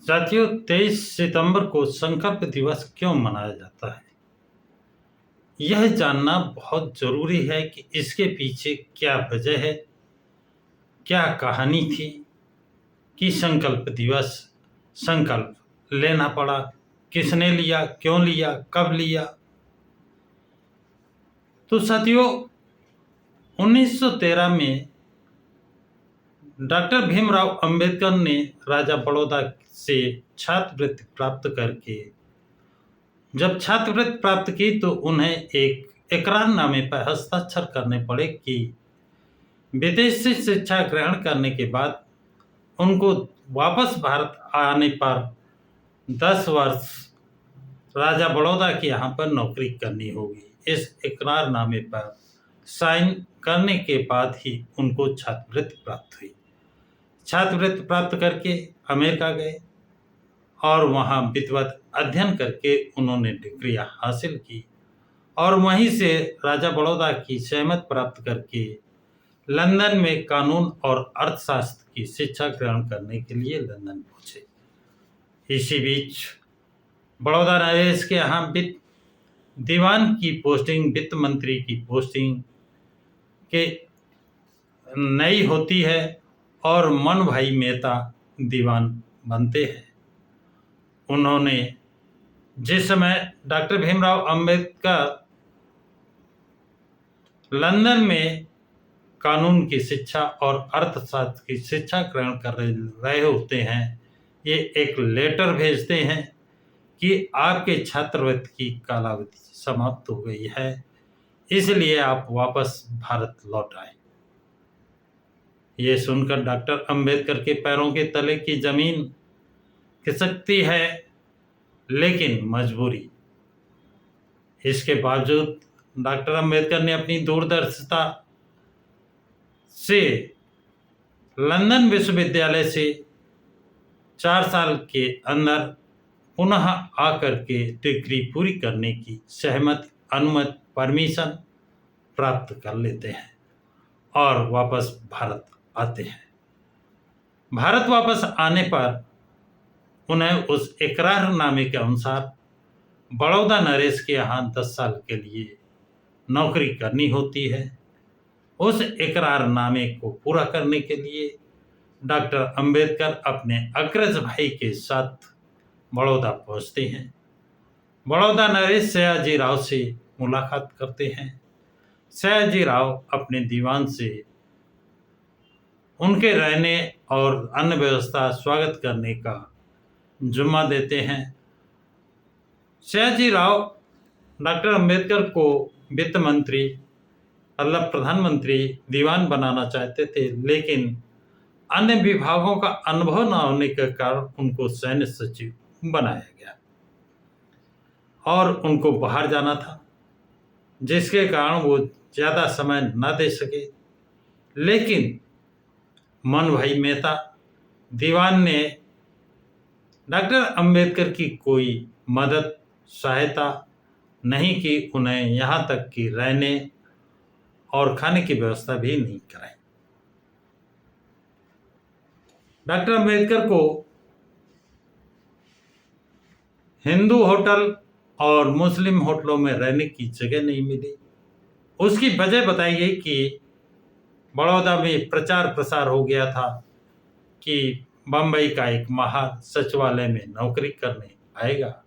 साथियों, 23 सितंबर को संकल्प दिवस क्यों मनाया जाता है? यह जानना बहुत ज़रूरी है कि इसके पीछे क्या वजह है, क्या कहानी थी कि संकल्प दिवस संकल्प लेना पड़ा, किसने लिया, क्यों लिया, कब लिया? तो साथियों, 1913 में डॉक्टर भीमराव अंबेडकर ने राजा बड़ौदा से छात्रवृत्ति प्राप्त करके जब छात्रवृत्ति प्राप्त की तो उन्हें एक इकरारनामे पर हस्ताक्षर करने पड़े कि विदेश से शिक्षा ग्रहण करने के बाद उनको वापस भारत आने पर 10 वर्ष राजा बड़ौदा के यहाँ पर नौकरी करनी होगी। इस इकरारनामे पर साइन करने के बाद ही उनको छात्रवृत्ति प्राप्त हुई। छात्रवृत्ति प्राप्त करके अमेरिका गए और वहाँ विधिवत अध्ययन करके उन्होंने डिग्रियां हासिल की और वहीं से राजा बड़ौदा की सहमति प्राप्त करके लंदन में कानून और अर्थशास्त्र की शिक्षा ग्रहण करने के लिए लंदन पहुंचे। इसी बीच बड़ौदा नरेश के यहाँ वित्त दीवान की पोस्टिंग, वित्त मंत्री की पोस्टिंग के नई होती है और मन भाई मेहता दीवान बनते हैं। उन्होंने जिस समय डॉक्टर भीमराव अंबेडकर लंदन में कानून की शिक्षा और अर्थशास्त्र की शिक्षा ग्रहण कर रहे होते हैं, ये एक लेटर भेजते हैं कि आपके छात्रवृत्ति की कालावधि समाप्त हो गई है, इसलिए आप वापस भारत लौट आए। ये सुनकर डॉक्टर अंबेडकर के पैरों के तले की जमीन खिसकती है, लेकिन मजबूरी। इसके बावजूद डॉक्टर अंबेडकर ने अपनी दूरदर्शिता से लंदन विश्वविद्यालय से 4 साल के अंदर पुनः आकर के डिग्री पूरी करने की सहमति, अनुमति, परमिशन प्राप्त कर लेते हैं और वापस भारत आते हैं। भारत वापस आने पर उन्हें उस इकरारनामे के अनुसार बड़ौदा नरेश के यहाँ 10 साल के लिए नौकरी करनी होती है। उस इकरारनामे को पूरा करने के लिए डॉक्टर अंबेडकर अपने अग्रज भाई के साथ बड़ौदा पहुंचते हैं। बड़ौदा नरेश सयाजी राव से मुलाकात करते हैं। सयाजी राव अपने दीवान से उनके रहने और अन्य व्यवस्था स्वागत करने का जुम्मा देते हैं। सयाजी राव डॉक्टर अंबेडकर को वित्त मंत्री मतलब प्रधानमंत्री दीवान बनाना चाहते थे, लेकिन अन्य विभागों का अनुभव न होने के कारण उनको सैन्य सचिव बनाया गया और उनको बाहर जाना था, जिसके कारण वो ज़्यादा समय न दे सके। लेकिन मन भाई मेहता दीवान ने डॉक्टर अंबेडकर की कोई मदद, सहायता नहीं की, उन्हें यहाँ तक कि रहने और खाने की व्यवस्था भी नहीं कराई। डॉक्टर अंबेडकर को हिंदू होटल और मुस्लिम होटलों में रहने की जगह नहीं मिली। उसकी वजह बताई गई कि बड़ौदा में प्रचार प्रसार हो गया था कि बम्बई का एक महार सचिवालय में नौकरी करने आएगा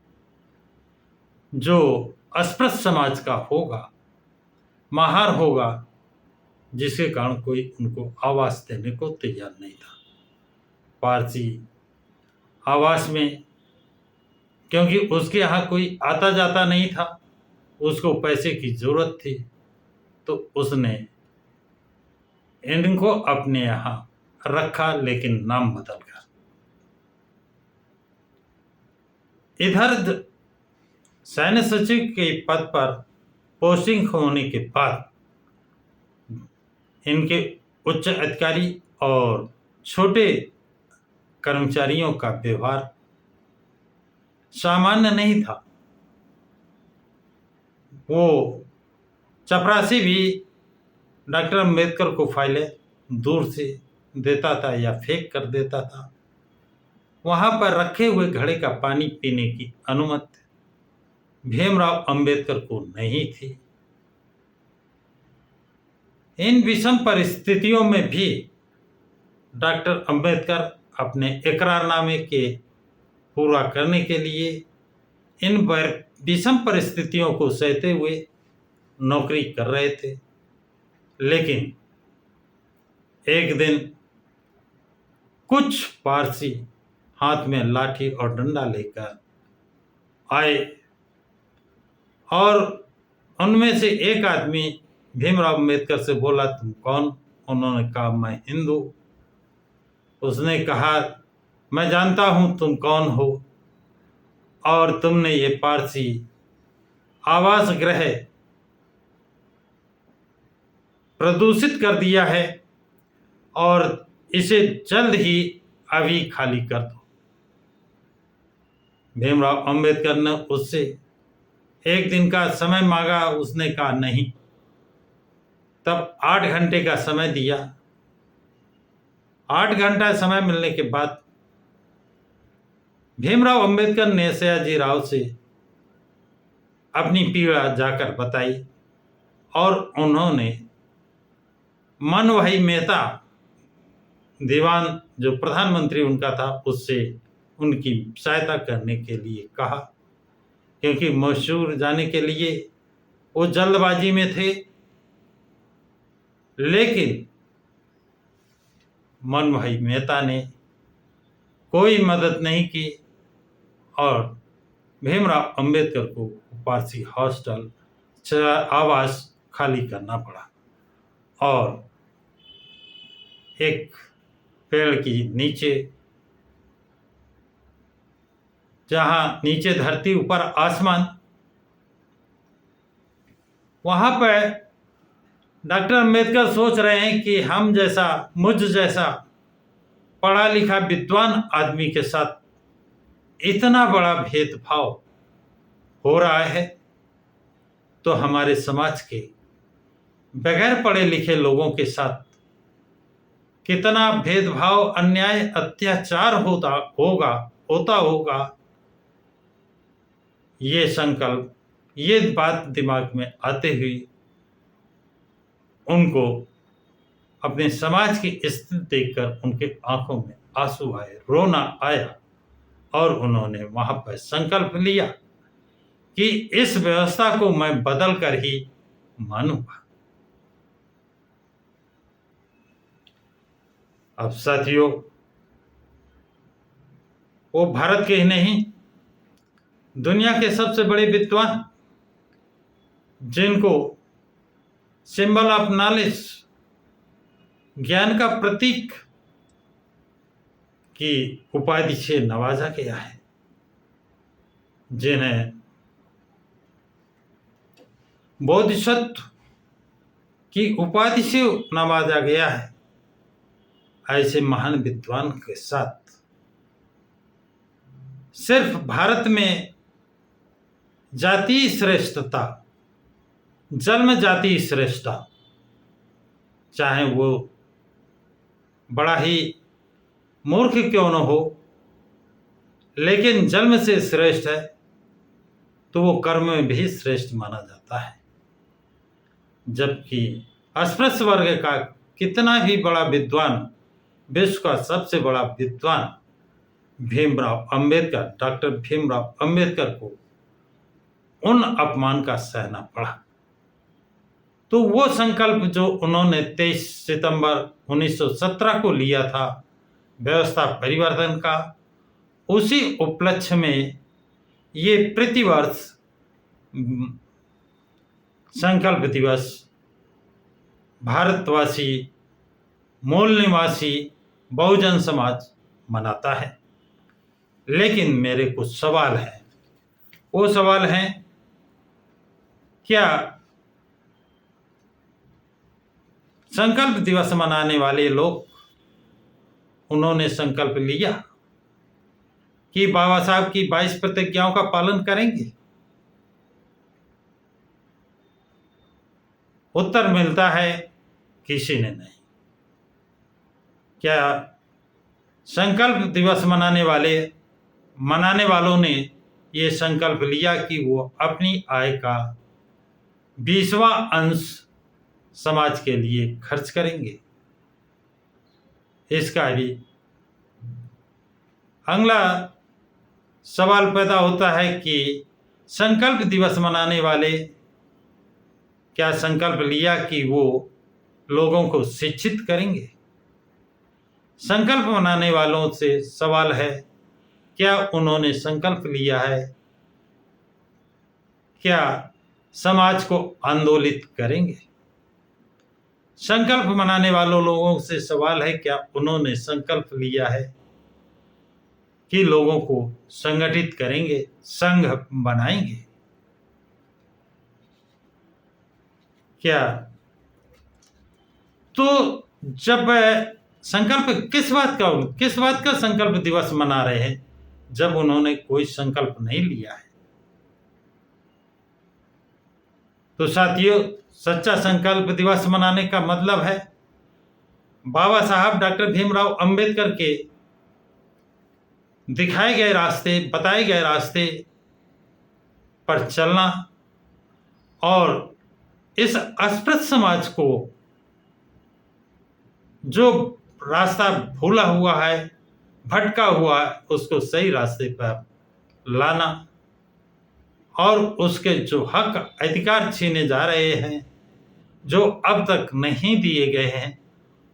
जो अस्पृश्य समाज का होगा, महार होगा, जिसके कारण कोई उनको आवास देने को तैयार नहीं था। पारसी आवास में, क्योंकि उसके यहाँ कोई आता जाता नहीं था, उसको पैसे की जरूरत थी, तो उसने इनको अपने यहाँ रखा, लेकिन नाम बदलकर। इधर सैन्य सचिव के पद पर पोस्टिंग होने के बाद इनके उच्च अधिकारी और छोटे कर्मचारियों का व्यवहार सामान्य नहीं था। वो चपरासी भी डॉक्टर अंबेडकर को फाइलें दूर से देता था या फेंक कर देता था। वहां पर रखे हुए घड़े का पानी पीने की अनुमति भीमराव अंबेडकर को नहीं थी। इन विषम परिस्थितियों में भी डॉक्टर अंबेडकर अपने इकरारनामे के पूरा करने के लिए इन विषम परिस्थितियों को सहते हुए नौकरी कर रहे थे। लेकिन एक दिन कुछ पारसी हाथ में लाठी और डंडा लेकर आए और उनमें से एक आदमी भीमराव अंबेडकर से बोला, तुम कौन? उन्होंने कहा, मैं हिंदू। उसने कहा, मैं जानता हूं तुम कौन हो और तुमने ये पारसी आवास गृह प्रदूषित कर दिया है और इसे जल्द ही अभी खाली कर दो। भीमराव अंबेडकर ने उससे एक दिन का समय मांगा। उसने कहा नहीं। तब 8 घंटे का समय दिया। 8 घंटा समय मिलने के बाद भीमराव अंबेडकर ने सयाजी राव से अपनी पीड़ा जाकर बताई और उन्होंने मन भाई मेहता, दीवान जो प्रधानमंत्री उनका था, उससे उनकी सहायता करने के लिए कहा, क्योंकि मैसूर जाने के लिए वो जल्दबाजी में थे। लेकिन मन भाई मेहता ने कोई मदद नहीं की और भीमराव अंबेडकर को पारसी हॉस्टल आवास खाली करना पड़ा और एक पेड़ की नीचे, जहां नीचे धरती ऊपर आसमान, वहां पर डॉक्टर अंबेडकर सोच रहे हैं कि हम जैसा, मुझ जैसा पढ़ा लिखा विद्वान आदमी के साथ इतना बड़ा भेदभाव हो रहा है, तो हमारे समाज के बगैर पढ़े लिखे लोगों के साथ कितना भेदभाव, अन्याय, अत्याचार होता होगा। ये संकल्प, ये बात दिमाग में आते हुए उनको अपने समाज की स्थिति देखकर उनके आंखों में आंसू आए, रोना आया और उन्होंने वहां पर संकल्प लिया कि इस व्यवस्था को मैं बदल कर ही मानूंगा। अब साथियों, वो भारत के ही नहीं, दुनिया के सबसे बड़े विद्वान, जिनको सिंबल ऑफ नॉलेज, ज्ञान का प्रतीक की उपाधि से नवाजा गया है, जिन्हें बोधिसत्व की उपाधि से नवाजा गया है, ऐसे महान विद्वान के साथ सिर्फ भारत में जातीय श्रेष्ठता, जन्म जातीय श्रेष्ठता, चाहे वो बड़ा ही मूर्ख क्यों न हो, लेकिन जन्म से श्रेष्ठ है तो वो कर्म में भी श्रेष्ठ माना जाता है। जबकि अस्पृश्य वर्ग का कितना भी बड़ा विद्वान, विश्व का सबसे बड़ा विद्वान भीमराव अंबेडकर, डॉक्टर भीमराव अंबेडकर को उन अपमान का सहना पड़ा। तो वो संकल्प जो उन्होंने 23 सितंबर 1917 को लिया था व्यवस्था परिवर्तन का, उसी उपलक्ष्य में ये प्रतिवर्ष संकल्प दिवस भारतवासी, मूल निवासी बहुजन समाज मनाता है। लेकिन मेरे कुछ सवाल हैं। वो सवाल हैं, क्या संकल्प दिवस मनाने वाले लोग, उन्होंने संकल्प लिया कि बाबा साहब की 22 प्रतिज्ञाओं का पालन करेंगे? उत्तर मिलता है, किसी ने नहीं। क्या संकल्प दिवस मनाने वालों ने ये संकल्प लिया कि वो अपनी आय का 20वां अंश समाज के लिए खर्च करेंगे। इसका भी अगला सवाल पैदा होता है कि संकल्प दिवस मनाने वाले क्या संकल्प लिया कि वो लोगों को शिक्षित करेंगे? संकल्प मनाने वालों से सवाल है, क्या उन्होंने संकल्प लिया है क्या समाज को आंदोलित करेंगे? संकल्प मनाने वालों लोगों से सवाल है, क्या उन्होंने संकल्प लिया है कि लोगों को संगठित करेंगे, संघ बनाएंगे? क्या तो जब संकल्प किस बात का संकल्प दिवस मना रहे हैं जब उन्होंने कोई संकल्प नहीं लिया है? तो साथियों, सच्चा संकल्प दिवस मनाने का मतलब है बाबा साहब डॉक्टर भीमराव अंबेडकर के दिखाए गए रास्ते, बताए गए रास्ते पर चलना और इस अस्पृश्य समाज को जो रास्ता भूला हुआ है, भटका हुआ है, उसको सही रास्ते पर लाना और उसके जो हक अधिकार छीने जा रहे हैं, जो अब तक नहीं दिए गए हैं,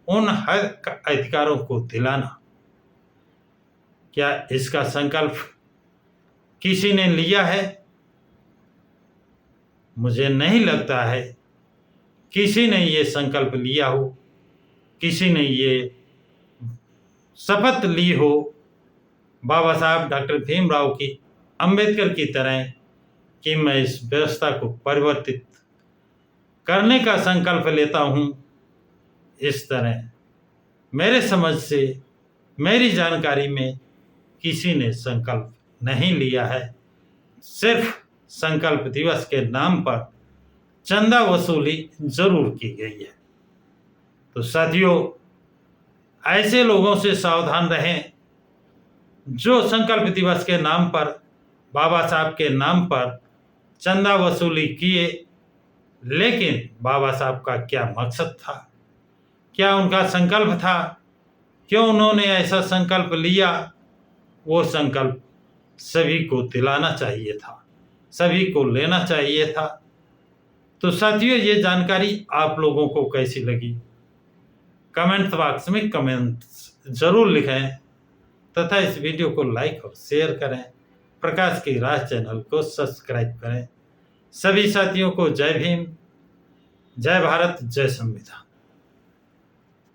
उन हक अधिकारों को दिलाना। क्या इसका संकल्प किसी ने लिया है? मुझे नहीं लगता है किसी ने ये संकल्प लिया हो, किसी ने ये शपथ ली हो बाबा साहब डॉक्टर भीमराव की अंबेडकर की तरह कि मैं इस व्यवस्था को परिवर्तित करने का संकल्प लेता हूं। इस तरह मेरे समझ से, मेरी जानकारी में किसी ने संकल्प नहीं लिया है। सिर्फ संकल्प दिवस के नाम पर चंदा वसूली जरूर की गई है। तो साथियों, ऐसे लोगों से सावधान रहें जो संकल्प दिवस के नाम पर, बाबा साहब के नाम पर चंदा वसूली किए, लेकिन बाबा साहब का क्या मकसद था, क्या उनका संकल्प था, क्यों उन्होंने ऐसा संकल्प लिया? वो संकल्प सभी को दिलाना चाहिए था, सभी को लेना चाहिए था। तो साथियों, ये जानकारी आप लोगों को कैसी लगी? कमेंट बॉक्स में कमेंट जरूर लिखें तथा इस वीडियो को लाइक और शेयर करें। प्रकाश की राह चैनल को सब्सक्राइब करें। सभी साथियों को जय भीम, जय भारत, जय संविधान।